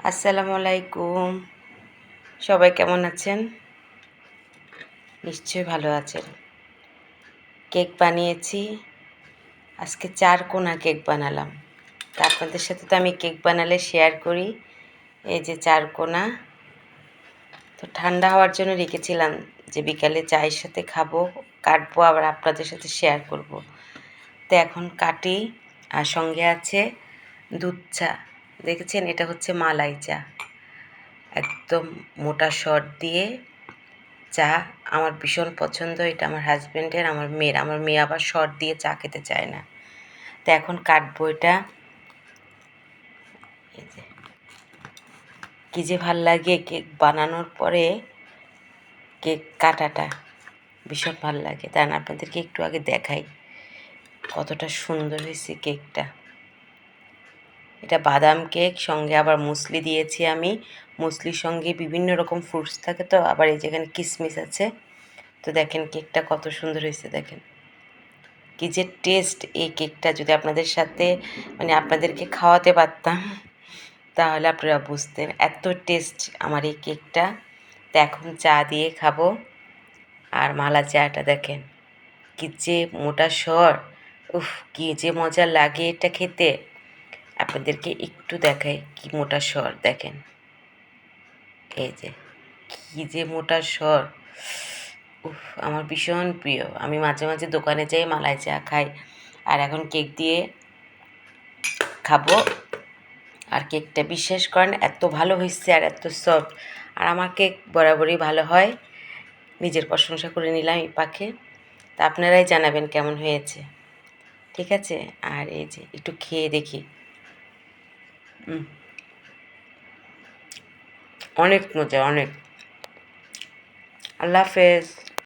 আসসালামু আলাইকুম। সবাই কেমন আছেন? নিশ্চয়ই ভালো আছেন। কেক বানিয়েছি। আজকে 4 কোণা কেক বানালাম। তা আপনাদের সাথে তো আমি কেক বানালে শেয়ার করি। এই যে 4 কোণা। তো ঠান্ডা হওয়ার জন্য রেখেছিলাম যে বিকালে চায়ের সাথে খাবো, কাটবো আবার আপনাদের সাথে শেয়ার করব। তো এখন কাটি আর সঙ্গে আছে দুধ চা। দেখেছেন এটা হচ্ছে মালাই চা। একদম মোটা শট দিয়ে চা আমার ভীষণ পছন্দ। এটা আমার হাজব্যান্ডের, আমার মেয়ের। আমার মেয়ে আবার শর্ট দিয়ে চা খেতে চায় না। তো এখন কাটবো এটা। এই যে কী যে ভাল লাগে কেক বানানোর পরে কেক কাটাটা ভীষণ ভাল লাগে। তাই না, আপনাদেরকে একটু আগে দেখাই কতটা সুন্দর হয়েছে কেকটা। এটা বাদাম কেক, সঙ্গে আবার মুসলি দিয়েছি আমি। মুসলির সঙ্গে বিভিন্ন রকম ফ্রুটস থাকে, তো আবার এই যেখানে কিশমিশ আছে। তো দেখেন কেকটা কত সুন্দর হয়েছে, দেখেন কী যে টেস্ট এই কেকটা। যদি আপনাদের সাথে আপনাদেরকে খাওয়াতে পারতাম তাহলে আপনারা বুঝতেন এত টেস্ট আমার এই কেকটা। তো এখন চা দিয়ে খাবো। আর মালা চাটা দেখেন কী যে মোটা সর, উফ কী যে মজা লাগে এটা খেতে। আপনাদেরকে একটু দেখাই কি মোটা সর, দেখেন এই যে কী যে মোটা সর। উফ আমার ভীষণ প্রিয়। আমি মাঝে মাঝে দোকানে যাই মালাই চা খাই। আর এখন কেক দিয়ে খাবো। আর কেকটা বিশ্বাস করেন এত ভালো হয়েছে আর এত সফট। আর আমার কেক বরাবরই ভালো হয়। নিজের প্রশংসা করে নিলাম এই পাখে। তা আপনারাই জানাবেন কেমন হয়েছে, ঠিক আছে? আর এই যে একটু খেয়ে দেখি। অনেক মজা, অনেক। আল্লাহ হাফেজ।